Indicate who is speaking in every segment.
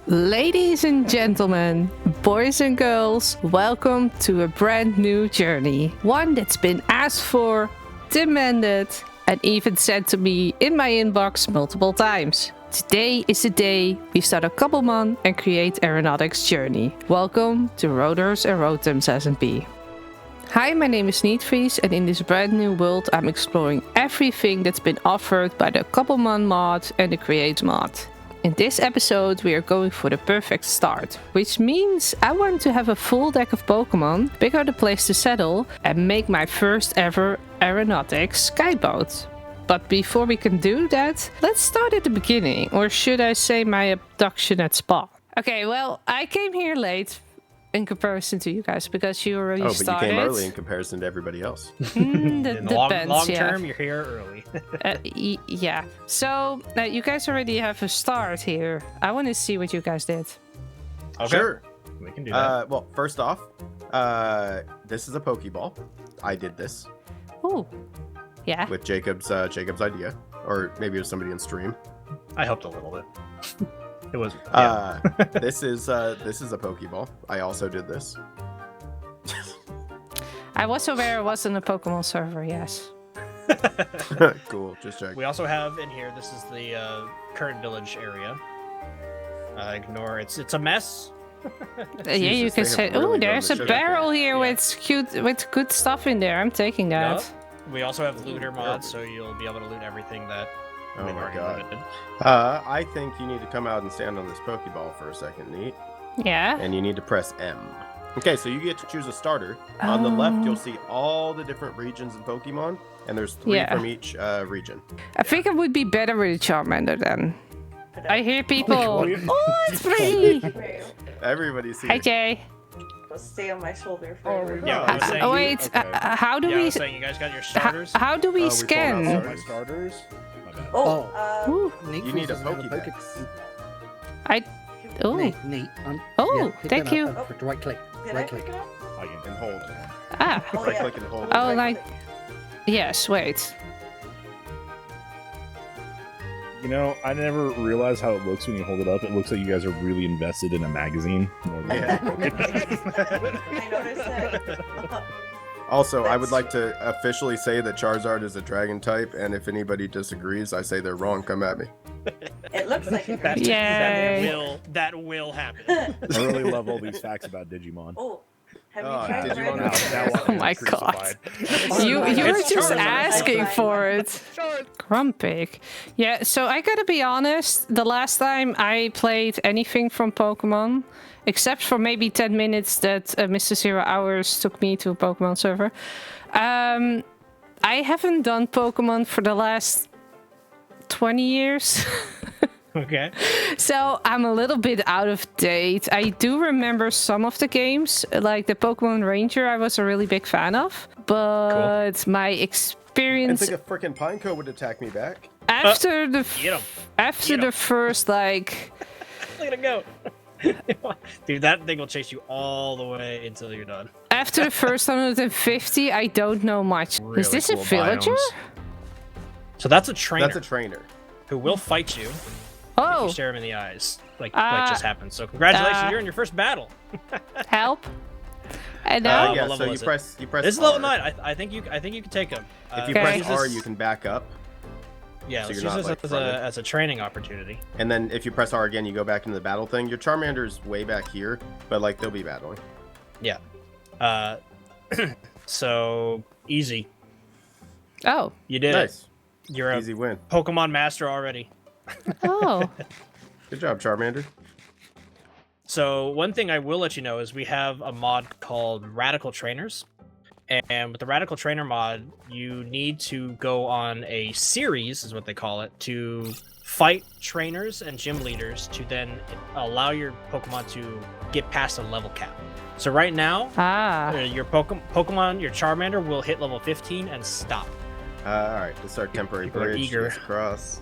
Speaker 1: Ladies and gentlemen, boys and girls, welcome to a brand new journey. One that's been asked for, demanded, and even sent to me in my inbox multiple times. Today is the day we start a Cobblemon and Create Aeronautics journey. Welcome to Rotors and Rotoms SMP. Hi, my name is Nietvries, and in this brand new world I'm exploring everything that's been offered by the Cobblemon mod and the Create mod. In this episode we are going for the perfect start, which means I want to have a full deck of Pokemon, pick out a place to settle, and make my first ever aeronautics skyboat. But before we can do that, let's start at the beginning, or should I say my abduction at Spa. Okay, well, I came here late in comparison to you guys because you already started.
Speaker 2: You came early in comparison to everybody else.
Speaker 3: In the long term, you're here early.
Speaker 1: Yeah. So you guys already have a start here. I want to see what you guys did.
Speaker 2: Okay. Sure.
Speaker 3: We can do that.
Speaker 2: Well, first off, this is a Pokeball. I did this.
Speaker 1: Ooh. Yeah.
Speaker 2: With Jacob's idea, or maybe it was somebody in stream.
Speaker 3: I helped a little bit. It was.
Speaker 2: Yeah. This is a Pokeball. I also did this.
Speaker 1: I was aware it wasn't a Pokemon server. Yes.
Speaker 2: Cool. Just check.
Speaker 3: We also have in here. This is the current village area. Ignore it's a mess.
Speaker 1: Yeah, you can say.
Speaker 2: Really
Speaker 1: Oh, there's a barrel here with good stuff in there. I'm taking that.
Speaker 3: Yep. We also have looter mods, so you'll be able to loot everything that.
Speaker 2: Oh my god. I think you need to come out and stand on this Pokeball for a second, Neat.
Speaker 1: Yeah.
Speaker 2: And you need to press M. Okay, so you get to choose a starter. On the left, you'll see all the different regions in Pokemon, and there's 3 from each region.
Speaker 1: I think it would be better with a Charmander then. I hear people. Oh, it's pretty.
Speaker 2: Everybody's here.
Speaker 1: Hi, Jay.
Speaker 4: Stay on my shoulder for
Speaker 3: Yeah,
Speaker 1: wait.
Speaker 5: Okay.
Speaker 1: How do
Speaker 3: I
Speaker 1: we?
Speaker 3: was saying, you guys got your starters.
Speaker 1: How do we
Speaker 2: we pulled
Speaker 1: scan?
Speaker 2: out
Speaker 5: My starters.
Speaker 1: Ooh.
Speaker 2: You need a Pokédex.
Speaker 1: Oh.
Speaker 6: Neat.
Speaker 1: Oh,
Speaker 6: pick
Speaker 1: thank
Speaker 6: that
Speaker 1: you.
Speaker 6: up. Right click. Right click.
Speaker 2: And hold.
Speaker 1: Ah.
Speaker 2: Right click and hold.
Speaker 1: Oh, like. Yes. Wait.
Speaker 5: You know, I never realized how it looks when you hold it up. It looks like you guys are really invested in a magazine. More than
Speaker 2: Yeah.
Speaker 4: I noticed that.
Speaker 2: Also, I would like to officially say that Charizard is a dragon type, and if anybody disagrees, I say they're wrong. Come at me.
Speaker 4: It looks like it.
Speaker 1: Yay.
Speaker 3: That will happen.
Speaker 5: I really love all these facts about Digimon.
Speaker 4: Oh, have
Speaker 2: Oh,
Speaker 4: you tried
Speaker 2: Digimon
Speaker 4: the
Speaker 2: now-
Speaker 5: Now
Speaker 1: Oh my god. You were
Speaker 3: It's
Speaker 1: just
Speaker 3: Charizard.
Speaker 1: asking for it. Grumpig. Yeah, so I gotta be honest, the last time I played anything from Pokemon, except for maybe 10 minutes that Mr. Zero Hours took me to a Pokemon server, I haven't done Pokemon for the last 20 years.
Speaker 3: Okay.
Speaker 1: So I'm a little bit out of date. I do remember some of the games, like the Pokemon Ranger I was a really big fan of, but my experience
Speaker 2: It's like a freaking Pineco would attack me back.
Speaker 1: after the
Speaker 3: Get 'em.
Speaker 1: after
Speaker 3: Get
Speaker 1: the
Speaker 3: 'em.
Speaker 1: first like
Speaker 3: Look at it go. Dude, that thing will chase you all the way until you're done.
Speaker 1: after the first 150, I don't know much. Is
Speaker 3: Really
Speaker 1: this a
Speaker 3: cool
Speaker 1: villager?
Speaker 3: biomes. So that's a trainer
Speaker 2: That's a trainer.
Speaker 3: who will fight you if
Speaker 1: Oh,
Speaker 3: you stare him in the eyes, like just happened. So congratulations, you're in your first battle.
Speaker 1: help! And now,
Speaker 3: What
Speaker 2: Yeah,
Speaker 3: level
Speaker 2: so you
Speaker 3: is it?
Speaker 2: press
Speaker 3: This is
Speaker 2: R.
Speaker 3: level 9. I think you can take him.
Speaker 2: If you
Speaker 1: Okay.
Speaker 2: press
Speaker 3: use
Speaker 2: R,
Speaker 3: this-
Speaker 2: you can back up,
Speaker 3: Yeah,
Speaker 2: so
Speaker 3: let's
Speaker 2: you're
Speaker 3: use
Speaker 2: not,
Speaker 3: this
Speaker 2: like, fronted.
Speaker 3: as a training opportunity.
Speaker 2: and then if you press R again, you go back into the battle thing. Your Charmander's way back here, but like they'll be battling.
Speaker 3: Yeah. So easy.
Speaker 1: oh,
Speaker 3: You did
Speaker 2: Nice,
Speaker 3: it. You're a
Speaker 2: easy win.
Speaker 3: Pokemon master already.
Speaker 1: oh,
Speaker 2: Good job, Charmander.
Speaker 3: So one thing I will let you know is we have a mod called Radical Trainers. And with the Radical Trainer mod, you need to go on a series, is what they call it, to fight trainers and gym leaders to then allow your Pokemon to get past a level cap. So right now, your Pokemon, your Charmander will hit level 15 and stop.
Speaker 2: All right, this is our temporary
Speaker 3: People are
Speaker 2: bridge.
Speaker 3: eager.
Speaker 2: Let's cross.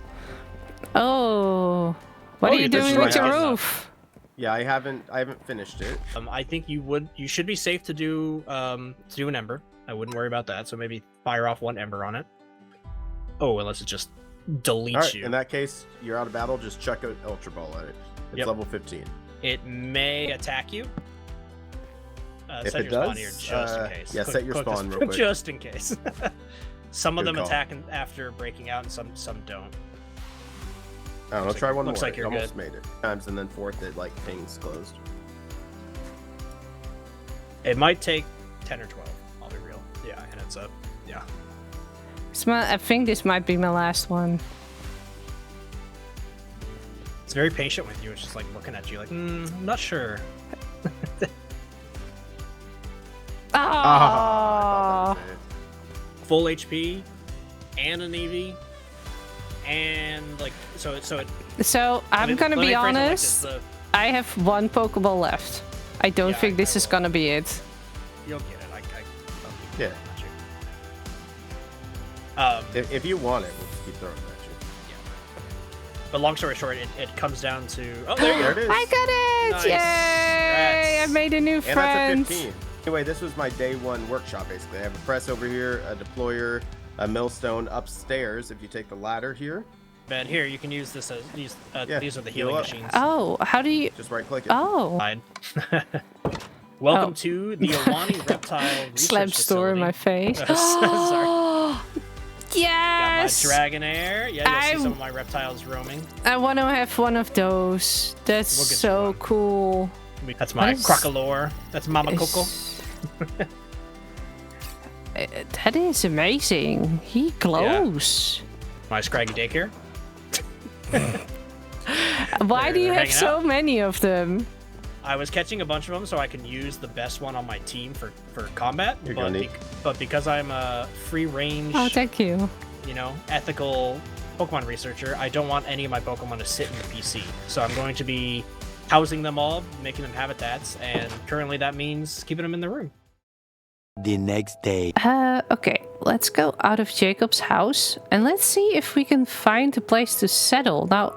Speaker 1: oh. What are you
Speaker 2: this
Speaker 1: doing
Speaker 2: is
Speaker 1: with
Speaker 2: my
Speaker 1: your
Speaker 2: house.
Speaker 1: roof?
Speaker 2: Yeah, I haven't finished it.
Speaker 3: I think you should be safe to do an Ember. I wouldn't worry about that. So maybe fire off 1 Ember on it. Oh, unless it just deletes
Speaker 2: All right,
Speaker 3: you.
Speaker 2: in that case, you're out of battle. Just chuck an Ultra Ball at it. It's level 15.
Speaker 3: It may attack you.
Speaker 2: If
Speaker 3: Set
Speaker 2: it
Speaker 3: your spawn
Speaker 2: does,
Speaker 3: here just in case.
Speaker 2: yeah, set your spawn real quick.
Speaker 3: Just in case. Some of
Speaker 2: Good
Speaker 3: them
Speaker 2: call.
Speaker 3: attack after breaking out, and some don't.
Speaker 2: I'll try one more.
Speaker 3: Looks like you're
Speaker 2: Almost
Speaker 3: good.
Speaker 2: made it. Times and then fourth, it like pings closed.
Speaker 3: It might take 10 or 12. I'll be real. Yeah, and it's up. Yeah.
Speaker 1: I think this might be my last one.
Speaker 3: It's very patient with you. It's just like looking at you, like, I'm not sure.
Speaker 1: Oh,
Speaker 3: Full HP, and an EV, and like so
Speaker 1: I'm gonna be honest.
Speaker 3: Like this,
Speaker 1: I have one Pokeball left. I don't think this is gonna be it.
Speaker 3: you'll get it.
Speaker 2: Yeah. If you want it, we'll just keep throwing it at you.
Speaker 3: But long story short, it comes down to there
Speaker 2: it is.
Speaker 1: I got it!
Speaker 3: Nice.
Speaker 1: Yay!
Speaker 3: Congrats.
Speaker 1: I made a new
Speaker 2: And
Speaker 1: friend.
Speaker 2: that's a 15. Anyway, this was my day one workshop, basically. I have a press over here, a deployer, a millstone upstairs. If you take the ladder here.
Speaker 3: Ben, here you can use this as these are the
Speaker 2: heal
Speaker 3: healing
Speaker 2: up.
Speaker 3: machines.
Speaker 1: Oh, how do you?
Speaker 2: Just right click it.
Speaker 1: Oh,
Speaker 3: Fine. Welcome to the Owani Reptile Research
Speaker 1: slam store in my
Speaker 3: Facility.
Speaker 1: face.
Speaker 3: Sorry.
Speaker 1: Yes!
Speaker 3: Got my Dragonair. Yeah, you'll see some of my reptiles roaming.
Speaker 1: I want to have one of those. That's
Speaker 3: We'll get you
Speaker 1: so
Speaker 3: one.
Speaker 1: cool.
Speaker 3: That's my
Speaker 1: What is-
Speaker 3: Crocolore. That's Mama Coco.
Speaker 1: That is amazing. He glows.
Speaker 3: My Scraggy Daycare.
Speaker 1: Why do you
Speaker 3: They're
Speaker 1: have
Speaker 3: hanging
Speaker 1: so
Speaker 3: out.
Speaker 1: many of them?
Speaker 3: I was catching a bunch of them so I can use the best one on my team for combat.
Speaker 2: You're gonna need-
Speaker 3: But because I'm a free range,
Speaker 1: Oh, thank you.
Speaker 3: ethical Pokemon researcher, I don't want any of my Pokemon to sit in the PC. So I'm going to be housing them all, making them habitats, and currently that means keeping them in the room.
Speaker 6: The next day.
Speaker 1: Okay, let's go out of Jacob's house and let's see if we can find a place to settle. Now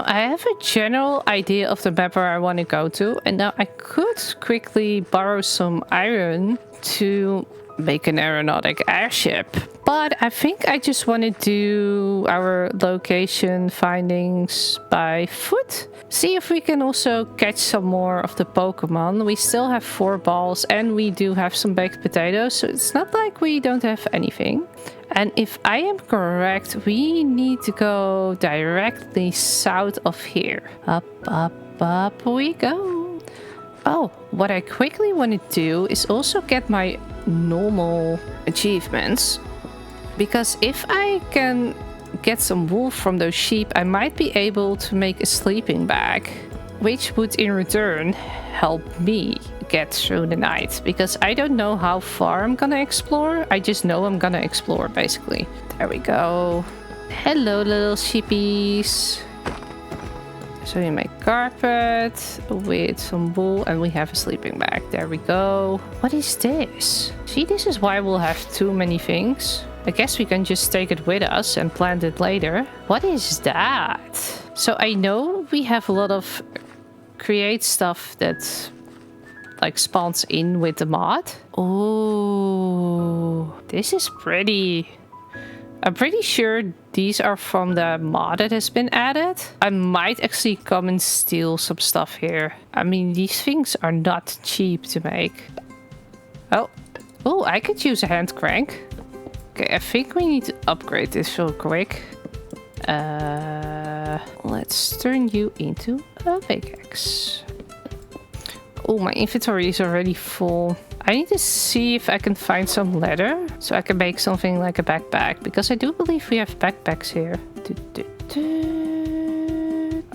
Speaker 1: I have a general idea of the map where I want to go to, and now I could quickly borrow some iron to make an aeronautic airship. But I think I just want to do our location findings by foot. See if we can also catch some more of the Pokemon. We still have 4 balls and we do have some baked potatoes, so it's not like we don't have anything. And if I am correct, we need to go directly south of here. Up, up, up we go. Oh, what I quickly want to do is also get my normal achievements. Because if I can get some wool from those sheep, I might be able to make a sleeping bag, which would in return help me get through the night. Because I don't know how far I'm gonna explore. I just know I'm gonna explore, basically. There we go. Hello, little sheepies. So we make carpet with some wool and we have a sleeping bag. There we go. What is this? See, this is why we'll have too many things. I guess we can just take it with us and plant it later. What is that? So I know we have a lot of create stuff that like spawns in with the mod. Oh, this is pretty. I'm pretty sure these are from the mod that has been added. I might actually come and steal some stuff here. I mean, these things are not cheap to make. Oh, I could use a hand crank. Okay, I think we need to upgrade this real quick. Let's turn you into a pickaxe. Oh, my inventory is already full. I need to see if I can find some leather so I can make something like a backpack, because I do believe we have backpacks here.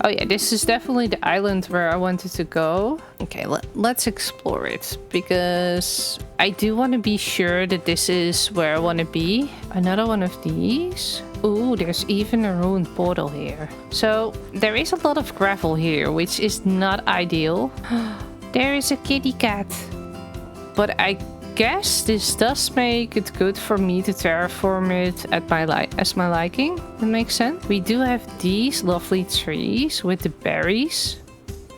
Speaker 1: Oh yeah, this is definitely the island where I wanted to go. Okay, let's explore it, because I do want to be sure that this is where I want to be. Another one of these. Ooh, there's even a ruined portal here. So there is a lot of gravel here, which is not ideal. There is a kitty cat. But I guess this does make it good for me to terraform it at as my liking. That makes sense. We do have these lovely trees with the berries.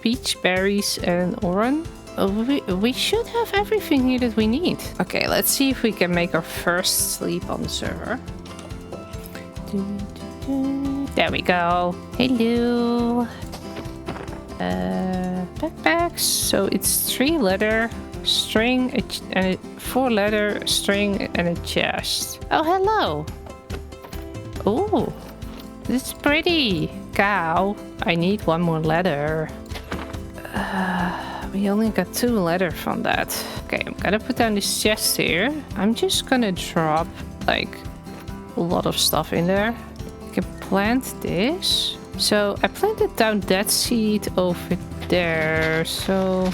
Speaker 1: Peach berries and orange. We should have everything here that we need. Okay, let's see if we can make our first sleep on the server. There we go. Hello. Backpacks. So it's 3 leather, string, and 4 leather, string, and a chest. Oh, hello. Oh, this is pretty. Cow. I need 1 more leather. We only got 2 leather from that. Okay, I'm gonna put down this chest here. I'm just gonna drop like a lot of stuff in there. I can plant this. So I planted down that seed over there. So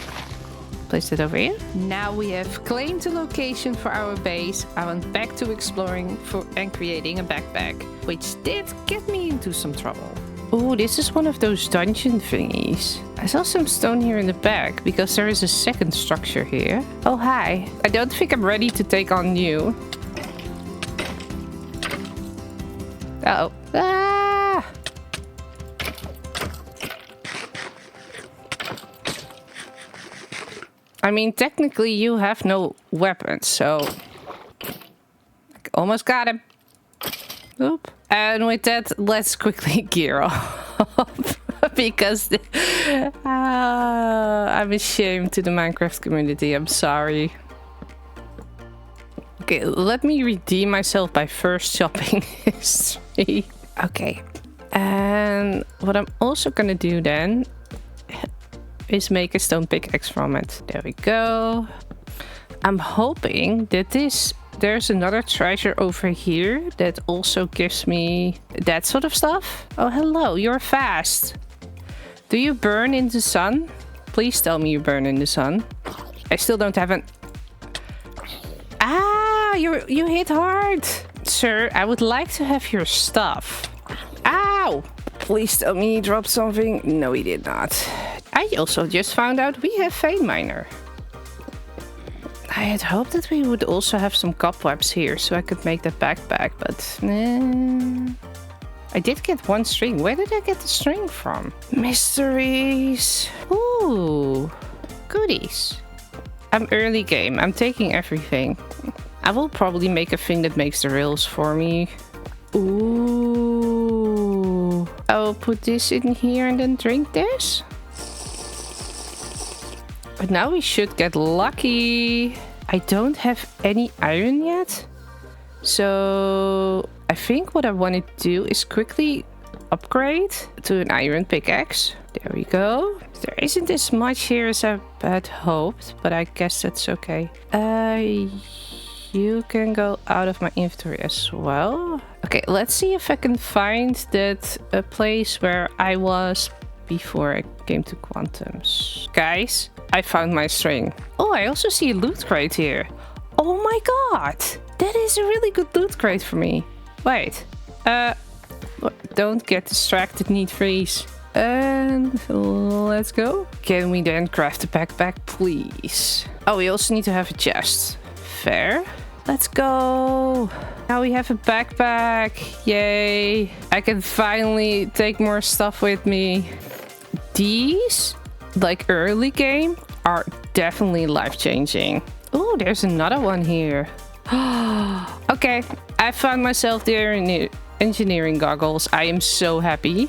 Speaker 1: place it over here. Now we have claimed the location for our base. I went back to exploring and creating a backpack, which did get me into some trouble. Oh, this is one of those dungeon thingies. I saw some stone here in the back because there is a second structure here. Oh, hi. I don't think I'm ready to take on you. Uh-oh. Ah! I mean, technically you have no weapons, so... Almost got him. Oop. And with that, let's quickly gear off. Because I'm ashamed to the Minecraft community. I'm sorry. Okay, let me redeem myself by first shopping history. Okay. And what I'm also gonna do then is make a stone pickaxe from it. There we go. I'm hoping that there's another treasure over here that also gives me that sort of stuff. Oh, hello, you're fast. Do you burn in the sun? Please tell me you burn in the sun. I still don't have an... Ah, you hit hard. Sir, I would like to have your stuff. Ow! Please tell me he dropped something. No, he did not. I also just found out we have vein miner. I had hoped that we would also have some cobwebs here so I could make that backpack, but I did get 1 string. Where did I get the string from? Mysteries. Ooh, goodies. I'm early game. I'm taking everything. I will probably make a thing that makes the rails for me. Ooh. I'll put this in here and then drink this. But now we should get lucky. I don't have any iron yet. So I think what I want to do is quickly upgrade to an iron pickaxe. There we go. There isn't as much here as I had hoped, but I guess that's okay. You can go out of my inventory as well. Okay, let's see if I can find that a place where I was before I came to Quantums. Guys, I found my string. Oh, I also see a loot crate here. Oh my god! That is a really good loot crate for me. Wait. Don't get distracted, Nietvries. And let's go. Can we then craft a backpack, please? Oh, we also need to have a chest. Fair. Let's go. Now we have a backpack. Yay. I can finally take more stuff with me. These, like early game, are definitely life-changing. Oh, there's another one here. Okay, I found myself there in engineering goggles. I am so happy.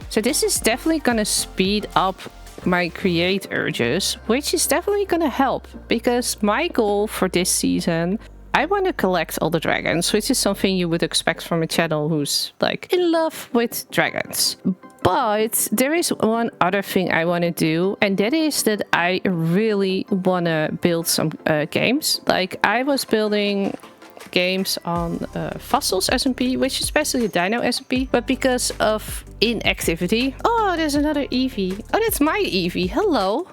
Speaker 1: So this is definitely gonna speed up my create urges, which is definitely gonna help, because my goal for this season, I want to collect all the dragons, which is something you would expect from a channel who's like in love with dragons. But there is one other thing I want to do, and that is that I really want to build some games. Like I was building games on Fossils SMP, which is basically a dino SMP, but because of inactivity. Oh, there's another Eevee. Oh, that's my Eevee. Hello.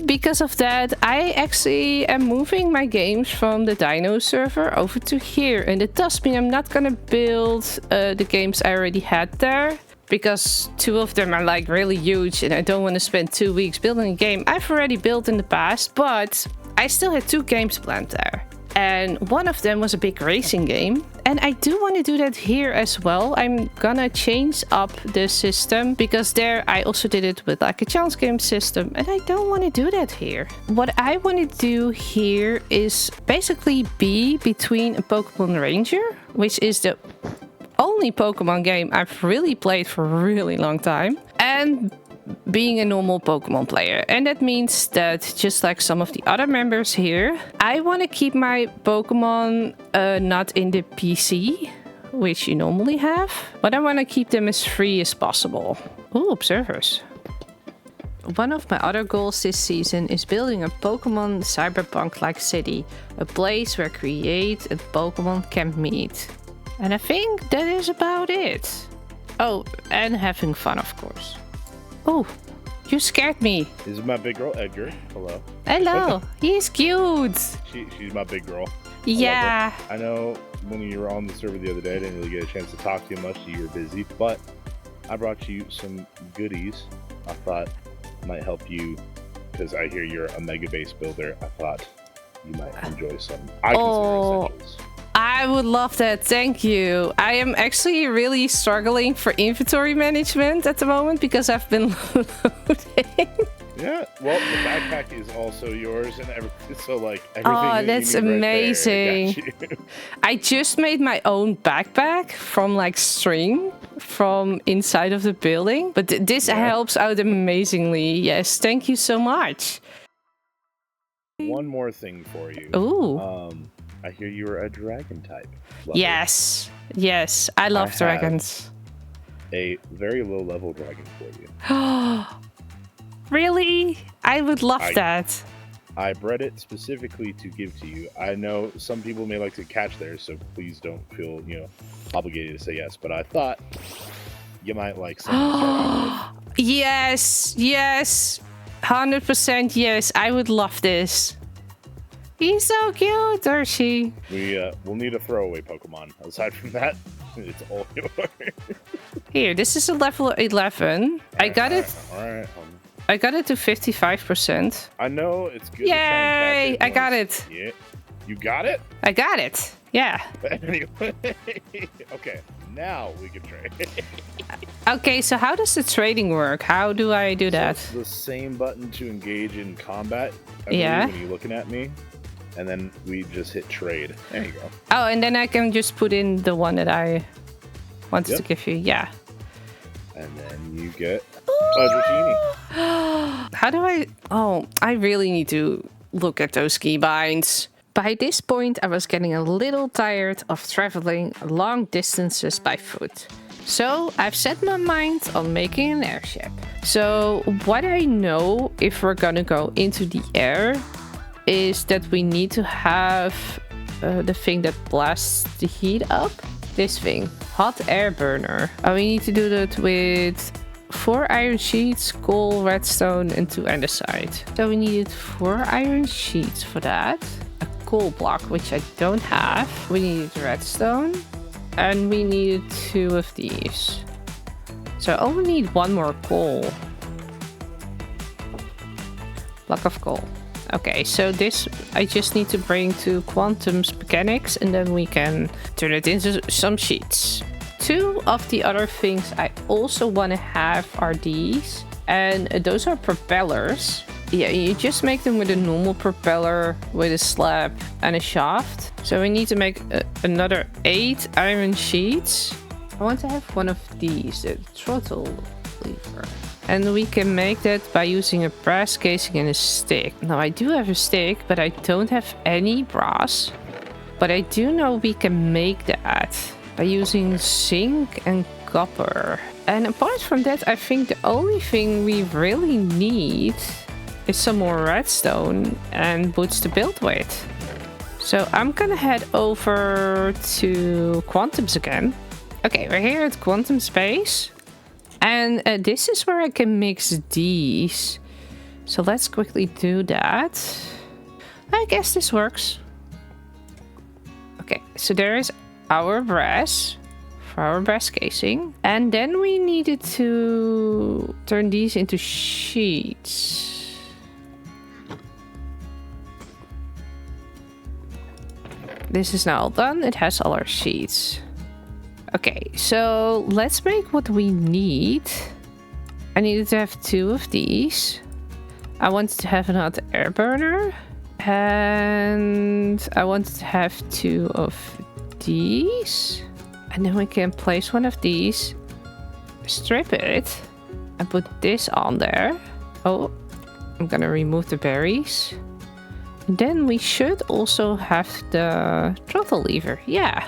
Speaker 1: Because of that, I actually am moving my games from the Dino server over to here, and it does mean I'm not gonna build the games I already had there, because 2 of them are like really huge and I don't want to spend 2 weeks building a game I've already built in the past. But I still had 2 games planned there, and one of them was a big racing game, and I do want to do that here as well. I'm gonna change up the system, because there I also did it with like a challenge game system, and I don't want to do that here. What I want to do here is basically be between a Pokemon Ranger, which is the only Pokemon game I've really played for a really long time, and being a normal Pokemon player. And that means that just like some of the other members here, I want to keep my Pokemon not in the PC, which you normally have, but I want to keep them as free as possible. Oh, observers. One of my other goals this season is building a Pokemon cyberpunk-like city, a place where Create and Pokemon can meet. And I think that is about it. Oh, and having fun, of course. Oh, you scared me.
Speaker 5: This is my big girl, Edgar. Hello.
Speaker 1: Hello. He's cute.
Speaker 5: She's my big girl.
Speaker 1: Yeah.
Speaker 5: I know when you were on the server the other day, I didn't really get a chance to talk to you much. You were busy, but I brought you some goodies. I thought might help you because I hear you're a mega base builder. I thought you might enjoy some. I consider essentials.
Speaker 1: I would love that. Thank you. I am actually really struggling for inventory management at the moment because I've been loading.
Speaker 5: Yeah, well, the backpack is also yours, and everything. So, like, everything.
Speaker 1: Oh, that's amazing!
Speaker 5: Right
Speaker 1: I just made my own backpack from like string from inside of the building, but this helps out amazingly. Yes, thank you so much.
Speaker 5: One more thing for you.
Speaker 1: Ooh.
Speaker 5: I hear you are a dragon type. Love
Speaker 1: yes, yes, I love dragons.
Speaker 5: A very low level dragon for you.
Speaker 1: Really? I would love that.
Speaker 5: I bred it specifically to give to you. I know some people may like to catch theirs, so please don't feel, obligated to say yes. But I thought you might like something to start with.
Speaker 1: Yes, yes, 100% yes. I would love this. He's so cute, or she?
Speaker 5: We'll need a throwaway Pokemon. Aside from that, it's all yours.
Speaker 1: Here, this is a level 11. I got it.
Speaker 5: All right.
Speaker 1: I got it to 55%.
Speaker 5: I know it's good.
Speaker 1: Yay! I got it.
Speaker 5: Yeah. You got it?
Speaker 1: I got it. Yeah.
Speaker 5: Anyway, okay. Now we can trade.
Speaker 1: Okay, so how does the trading work? How do I do that?
Speaker 5: So it's the same button to engage in combat. I believe, when you're looking at me. And then we just hit trade. There you go. Oh,
Speaker 1: and then I can just put in the one that I wanted to give you. Yeah.
Speaker 5: And then you get a Dratini.
Speaker 1: How do I... Oh, I really need to look at those keybinds. By this point, I was getting a little tired of traveling long distances by foot. So I've set my mind on making an airship. So what I know, if we're gonna go into the air, is that we need to have the thing that blasts the heat up. This thing, hot air burner. And we need to do that with 4 iron sheets, coal, redstone, and 2 andesite. So we needed 4 iron sheets for that. A coal block, which I don't have. We needed redstone, and we needed 2 of these. So I only need 1 more coal. Block of coal. Okay, so this I just need to bring to Quantum's mechanics, and then we can turn it into some sheets. 2 of the other things I also want to have are these, and those are propellers. Yeah, you just make them with a normal propeller with a slab and a shaft. So we need to make another 8 iron sheets. I want to have one of these, the throttle lever. And we can make that by using a brass casing and a stick. Now I do have a stick, but I don't have any brass. But I do know we can make that by using zinc and copper. And apart from that, I think the only thing we really need is some more redstone and boots to build with. So I'm gonna head over to Quantum's again. Okay, we're here at Quantum Space. And this is where I can mix these. So let's quickly do that. I guess this works. Okay, so there is our brass for our brass casing. And then we needed to turn these into sheets. This is now all done. It has all our sheets. Okay, so let's make what we need. I needed to have 2 of these. I wanted to have another air burner. And I wanted to have 2 of these. And then we can place one of these. Strip it. I put this on there. Oh, I'm gonna remove the berries. And then we should also have the throttle lever. Yeah.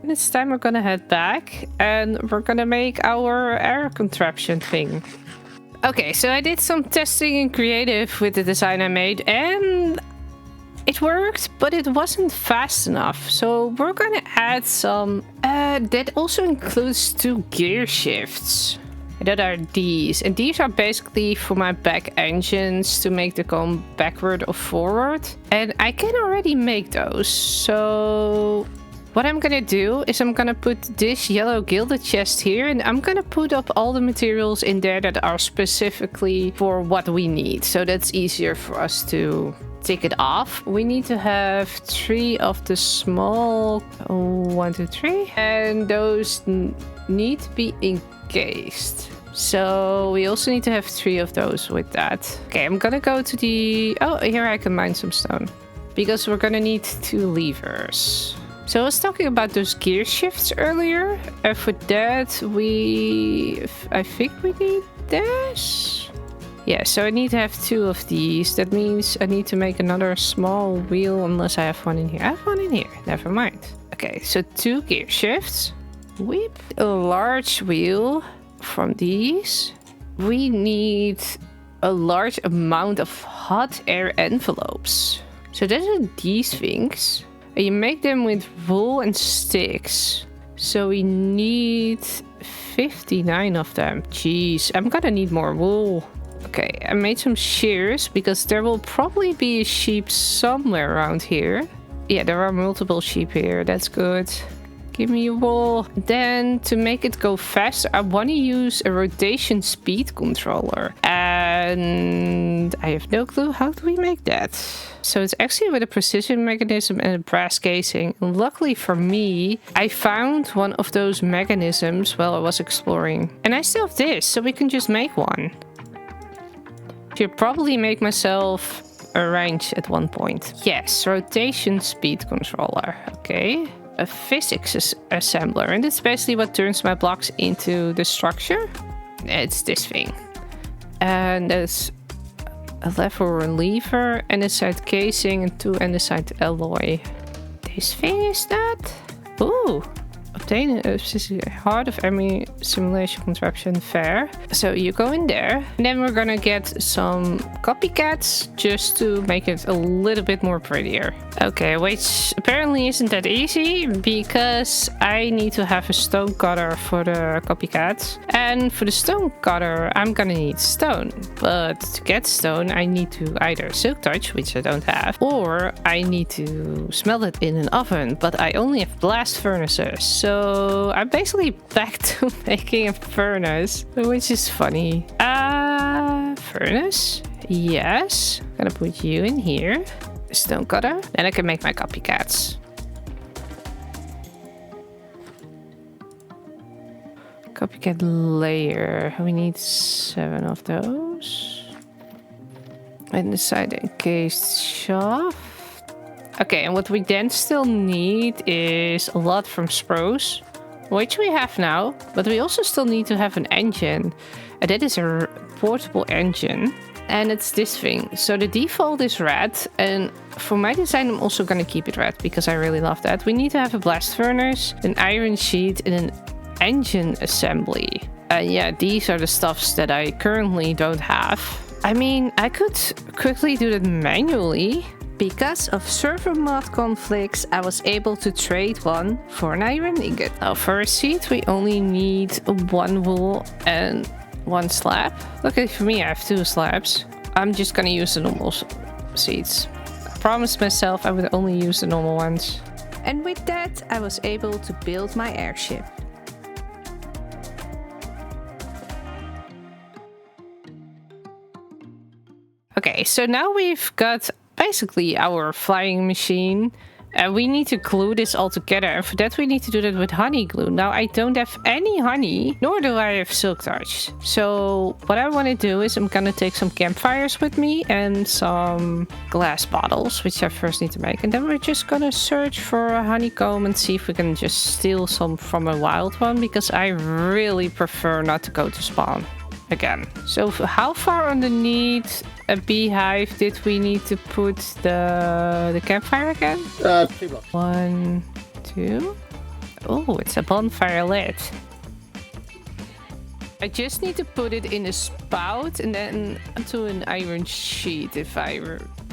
Speaker 1: And this time we're gonna head back and we're gonna make our air contraption thing. Okay, so I did some testing in creative with the design I made and it worked, but it wasn't fast enough. So we're gonna add some... that also includes 2 gear shifts. That are these. And these are basically for my back engines to make them go backward or forward. And I can already make those. So what I'm gonna do is I'm gonna put this yellow gilded chest here. And I'm gonna put up all the materials in there that are specifically for what we need. So that's easier for us to take it off. We need to have 3 of the small... 1, 2, 3. And those need to be encased. So we also need to have 3 of those with that. Okay, I'm gonna go to the... Oh, here I can mine some stone. Because we're gonna need 2 levers. So I was talking about those gear shifts earlier. And for that, I think we need this. Yeah, so I need to have 2 of these. That means I need to make another small wheel unless I have one in here. I have one in here. Never mind. Okay, so 2 gear shifts. Whip. A large wheel from these. We need a large amount of hot air envelopes. So those are these things. And you make them with wool and sticks. So we need 59 of them. Jeez, I'm gonna need more wool. Okay, I made some shears because there will probably be a sheep somewhere around here. Yeah, there are multiple sheep here. That's good. Give me a wool. Then to make it go faster, I want to use a rotation speed controller. And I have no clue how do we make that. So it's actually with a precision mechanism and a brass casing. And luckily for me, I found one of those mechanisms while I was exploring. And I still have this, so we can just make one. Should probably make myself a range at one point. Yes, rotation speed controller. Okay. A physics assembler, and it's basically what turns my blocks into the structure. It's this thing. And there's a lever or a lever, andesite casing, and 2 andesite alloy. This thing is that? Ooh. Obtain a heart of enemy simulation contraption fair. So you go in there, and then we're gonna get some copycats just to make it a little bit more prettier. Okay, which apparently isn't that easy because I need to have a stone cutter for the copycats. And for the stone cutter, I'm gonna need stone. But to get stone, I need to either silk touch, which I don't have, or I need to smelt it in an oven, but I only have blast furnaces. So I'm basically back to making a furnace, which is funny. Furnace? Yes. I'm gonna put you in here. Stone cutter. Then I can make my copycats. Copycat layer. We need 7 of those. And the side encased shaft. Okay, and what we then still need is a lot from Spruce, which we have now, but we also still need to have an engine. And that is a portable engine. And it's this thing. So the default is red, and for my design I'm also gonna keep it red because I really love that. We need to have a blast furnace, an iron sheet, and an engine assembly. And yeah, these are the stuffs that I currently don't have. I mean, I could quickly do that manually. Because of server mod conflicts, I was able to trade one for an iron ingot. Now for a seat, we only need 1 wool and 1 slab. Luckily for me, I have 2 slabs. I'm just gonna use the normal seats. I promised myself I would only use the normal ones. And with that, I was able to build my airship. Okay, so now we've got basically our flying machine. We need to glue this all together, and for that we need to do that with honey glue. Now I don't have any honey, nor do I have silk touch. So what I want to do is I'm gonna take some campfires with me and some glass bottles, which I first need to make, and then we're just gonna search for a honeycomb and see if we can just steal some from a wild one, because I really prefer not to go to spawn. again. So how far underneath a beehive did we need to put the campfire again?
Speaker 7: 3 blocks.
Speaker 1: 1, 2. Oh, it's a bonfire lit. I just need to put it in a spout and then onto an iron sheet, if I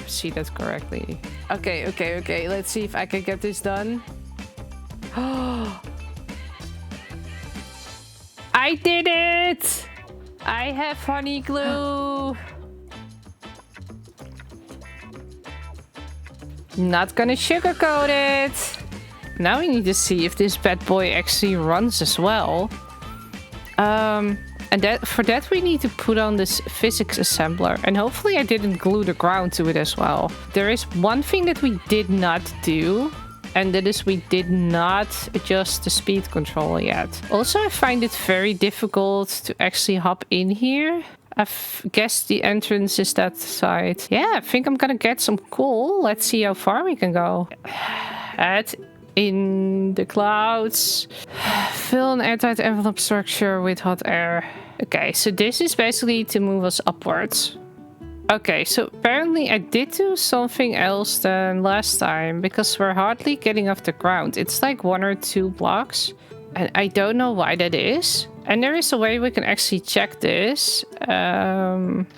Speaker 1: see that correctly. Okay. Let's see if I can get this done. I did it! I have honey glue. Not gonna sugarcoat it. Now we need to see if this bad boy actually runs as well. And for that we need to put on this physics assembler. And hopefully I didn't glue the ground to it as well. There is one thing that we did not do. And that is we did not adjust the speed control yet. Also, I find it very difficult to actually hop in here. I guess the entrance is that side. Yeah, I think I'm gonna get some coal. Let's see how far we can go. Add in the clouds. Fill an airtight envelope structure with hot air. Okay, so this is basically to move us upwards. Okay, so apparently I did do something else than last time because we're hardly getting off the ground. It's like 1 or 2 blocks and I don't know why that is. And there is a way we can actually check this. Let's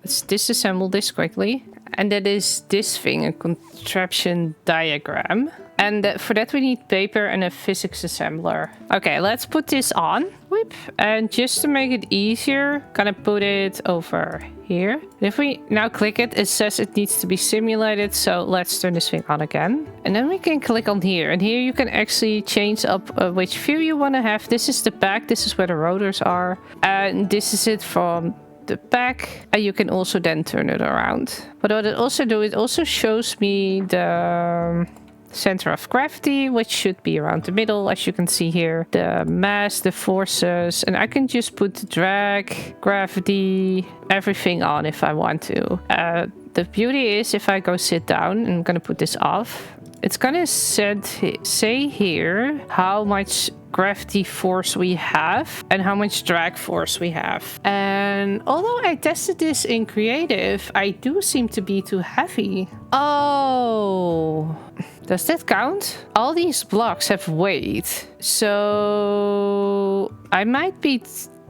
Speaker 1: disassemble this quickly. And that is this thing, a contraption diagram. And for that we need paper and a physics assembler. Okay, let's put this on. Whip. And just to make it easier, gonna put it over here. If we now click it, it says it needs to be simulated. So let's turn this thing on again. And then we can click on here. And here you can actually change up which view you want to have. This is the back. This is where the rotors are. And this is it from the back. And you can also then turn it around. But what it also do, it also shows me the center of gravity, which should be around the middle, as you can see here. The mass, the forces, and I can just put the drag, gravity, everything on if I want to. The beauty is if I go sit down, and I'm gonna put this off, it's gonna say here how much gravity force we have and how much drag force we have. And although I tested this in creative, I do seem to be too heavy. Oh, does that count? All these blocks have weight, so I might be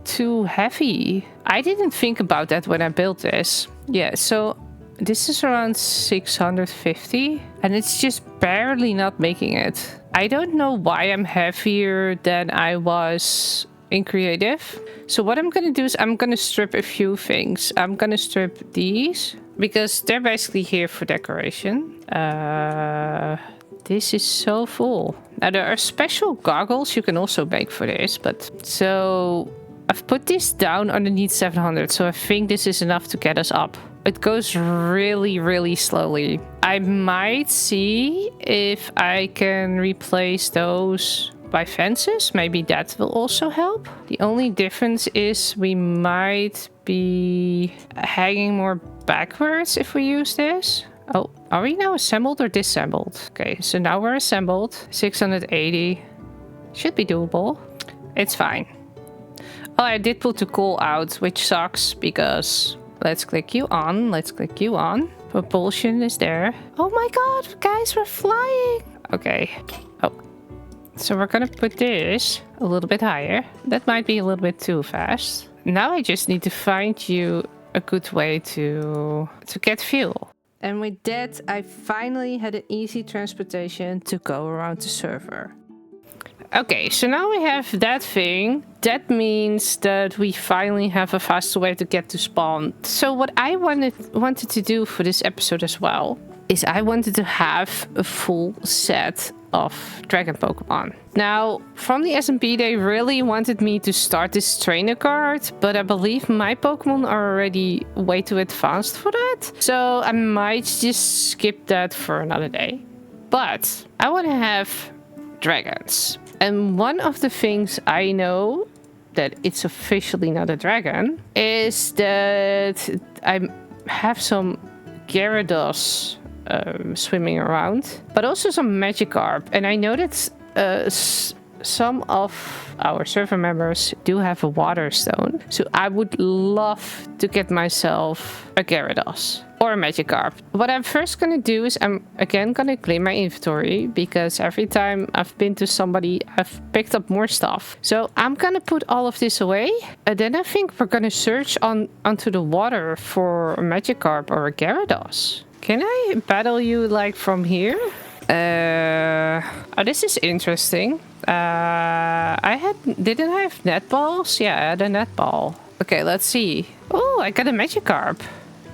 Speaker 1: too heavy. I didn't think about that when I built this. Yeah, so this is around 650 and it's just barely not making it. I don't know why I'm heavier than I was in creative. So what I'm gonna do is I'm gonna strip a few things. I'm gonna strip these because they're basically here for decoration. This is so full. Now there are special goggles you can also make for this, but so I've put this down underneath 700, so I think this is enough to get us up. It goes really, really slowly. I might see if I can replace those by fences. Maybe that will also help. The only difference is we might be hanging more backwards if we use this. Oh, are we now assembled or disassembled? Okay, so now we're assembled. 680. Should be doable. It's fine. Oh, I did put the coal out, which sucks because let's click you on. Let's click you on. Propulsion is there. Oh my god, guys, we're flying. Okay. Oh, so we're gonna put this a little bit higher. That might be a little bit too fast. Now I just need to find you a good way to get fuel. And with that, I finally had an easy transportation to go around the server. Okay, so now we have that thing. That means that we finally have a faster way to get to spawn. So what I wanted to do for this episode as well is I wanted to have a full set of dragon Pokemon. Now, from the SMP, they really wanted me to start this trainer card, but I believe my Pokemon are already way too advanced for that. So I might just skip that for another day. But I want to have dragons. And one of the things I know that it's officially not a dragon is that I have some Gyarados swimming around, but also some Magikarp. And I know that some of our server members do have a water stone. So I would love to get myself a Gyarados or a Magikarp. What I'm first gonna do is I'm again gonna clean my inventory because every time I've been to somebody, I've picked up more stuff. So I'm gonna put all of this away. And then I think we're gonna search onto the water for a Magikarp or a Gyarados. Can I battle you like from here? Oh, this is interesting. Didn't I have netballs? Yeah, I had a netball. Okay, let's see. Oh, I got a Magikarp.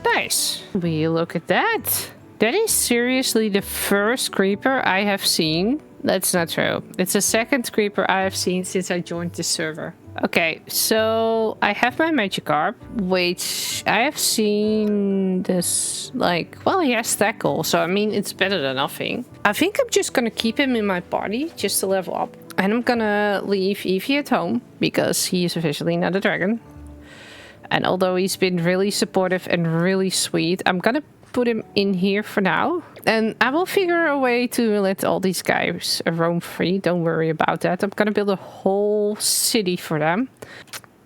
Speaker 1: Nice. Will you look at that? That is seriously the first creeper I have seen. That's not true. It's the second creeper I have seen since I joined the server. Okay, so I have my Magikarp, which I have seen this, like, well, he has tackle, so I mean, it's better than nothing. I think I'm just gonna keep him in my party just to level up. And I'm gonna leave Eevee at home because he is officially not a dragon. And although he's been really supportive and really sweet, I'm gonna put him in here for now. And I will figure a way to let all these guys roam free. Don't worry about that. I'm gonna build a whole city for them.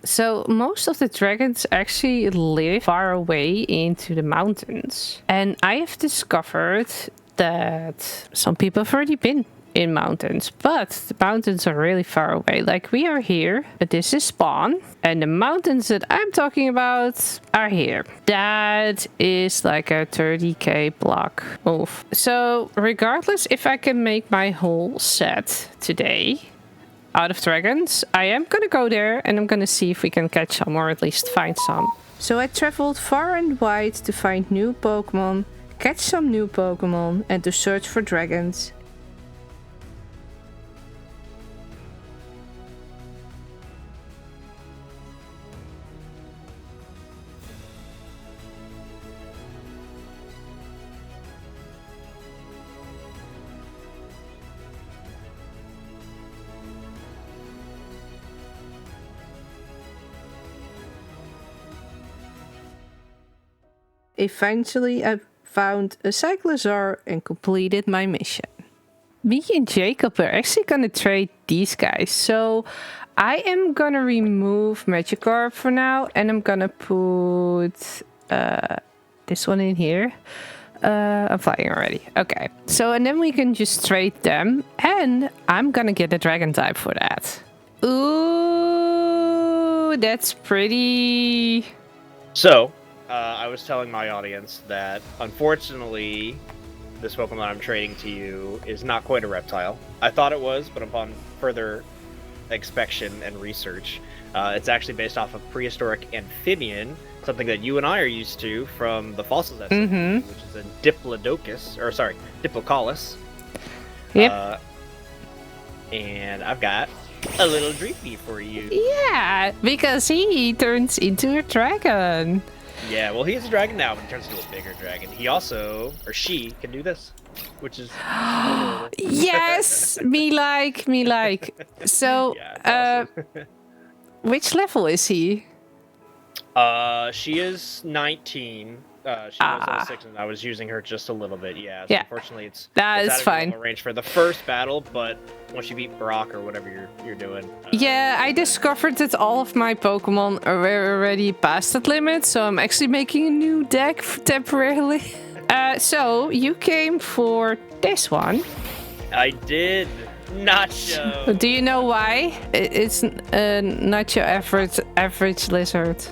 Speaker 1: So most of the dragons actually live far away into the mountains. And I have discovered that some people have already been in mountains, but the mountains are really far away. Like we are here, but this is spawn, and the mountains that I'm talking about are here. That is like a 30k block move. So regardless if I can make my whole set today out of dragons, I am gonna go there and I'm gonna see if we can catch some or at least find some. So I traveled far and wide to find new Pokemon, catch some new Pokemon, and to search for dragons. Eventually, I found a Cyclozar and completed my mission. Me and Jacob are actually gonna trade these guys. So I am gonna remove Magikarp for now, and I'm gonna put this one in here. I'm flying already. Okay. So, and then we can just trade them, and I'm gonna get a dragon type for that. Ooh, that's pretty.
Speaker 3: So, I was telling my audience that, unfortunately, this Pokemon I'm trading to you is not quite a reptile. I thought it was, but upon further inspection and research, it's actually based off of prehistoric amphibian, something that you and I are used to from the fossils SMP, which is a Diplocaulus.
Speaker 1: Yep.
Speaker 3: And I've got a little Dreepy for you.
Speaker 1: Yeah, because he turns into a dragon.
Speaker 3: Yeah, well, he is a dragon now, but he turns into a bigger dragon. He also, or she, can do this, which is...
Speaker 1: Yes! me like. So,
Speaker 3: yeah, awesome.
Speaker 1: which level is he?
Speaker 3: She is 19. She was level 6, and I was using her just a little bit, yeah. So unfortunately, it's
Speaker 1: that is fine.
Speaker 3: Range for the first battle, but once you beat Brock or whatever you're doing.
Speaker 1: Yeah, I discovered that all of my Pokemon are already past that limit, so I'm actually making a new deck temporarily. So you came for this one.
Speaker 3: I did. Nacho.
Speaker 1: Do you know why? It's not your average lizard.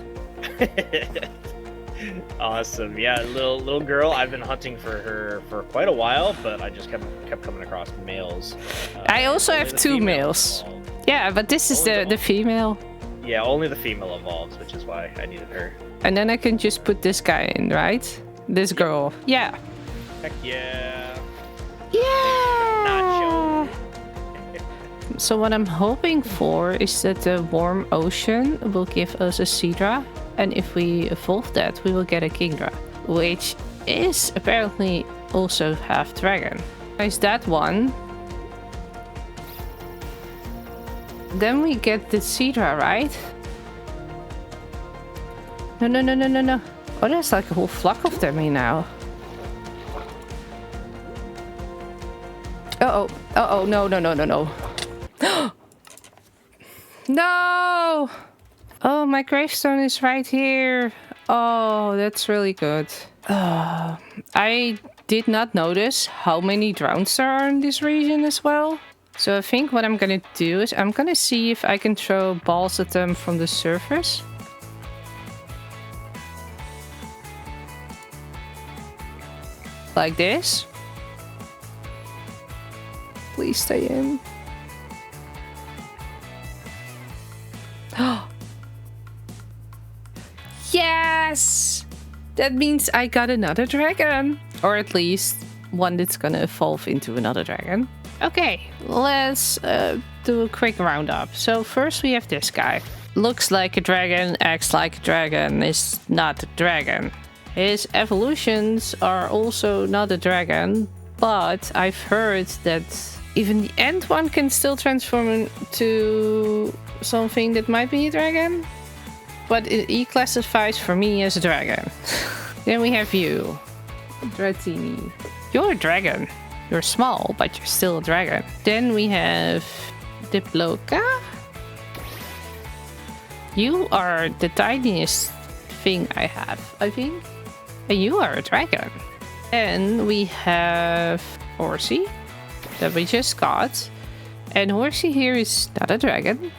Speaker 3: Awesome. Yeah, little girl. I've been hunting for her for quite a while, but I just kept coming across males.
Speaker 1: I also have 2 males. Yeah, but this is the female.
Speaker 3: Yeah, only the female evolves, which is why I needed her.
Speaker 1: And then I can just put this guy in, right? This girl. Yeah.
Speaker 3: Heck yeah.
Speaker 1: Yeah.
Speaker 3: Nacho.
Speaker 1: So what I'm hoping for is that the warm ocean will give us a Seadra. And if we evolve that, we will get a Kingdra, which is apparently also half dragon. Is that one? Then we get the Seadra, right? No. Oh, there's like a whole flock of them here now. Uh-oh, no. No! Oh, my gravestone is right here. Oh, that's really good. I did not notice how many drowns there are in this region as well. So I think what I'm gonna do is I'm gonna see if I can throw balls at them from the surface. Like this. Please stay in. Yes! That means I got another dragon. Or at least one that's gonna evolve into another dragon. Okay, let's do a quick roundup. So first we have this guy. Looks like a dragon, acts like a dragon, is not a dragon. His evolutions are also not a dragon, but I've heard that even the end one can still transform into something that might be a dragon. But he classifies for me as a dragon. Then we have you, Dratini. You're a dragon. You're small, but you're still a dragon. Then we have Diploka. You are the tiniest thing I have, I think. And you are a dragon. And we have Horsey that we just got. And Horsey here is not a dragon.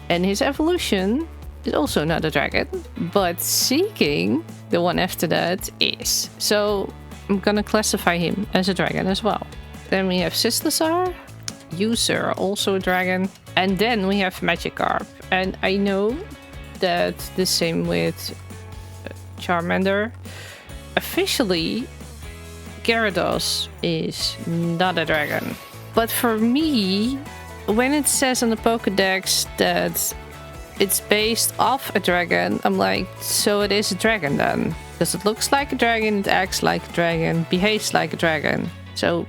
Speaker 1: And his evolution is also not a dragon. But Seeking, the one after that, is. So I'm gonna classify him as a dragon as well. Then we have Sislazar. You, sir, also a dragon. And then we have Magikarp. And I know that the same with Charmander. Officially, Gyarados is not a dragon. But for me, when it says on the Pokédex that it's based off a dragon, I'm like, so it is a dragon then. Because it looks like a dragon, it acts like a dragon, behaves like a dragon. So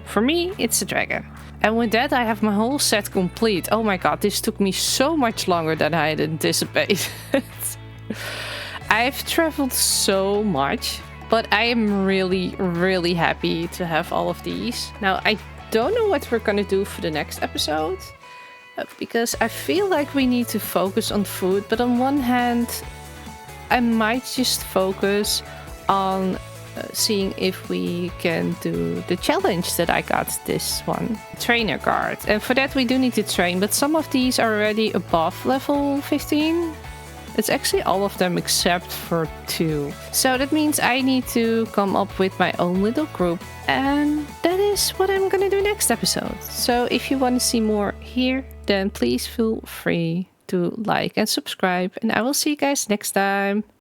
Speaker 1: for me, it's a dragon. And with that, I have my whole set complete. Oh my god, this took me so much longer than I had anticipated. I've traveled so much, but I am really, really happy to have all of these. Now, I don't know what we're gonna do for the next episode, because I feel like we need to focus on food, but on one hand, I might just focus on seeing if we can do the challenge that I got this one, trainer guard. And for that we do need to train, but some of these are already above level 15. It's actually all of them except for 2. So that means I need to come up with my own little group. And that is what I'm gonna do next episode. So if you want to see more here, then please feel free to like and subscribe. And I will see you guys next time.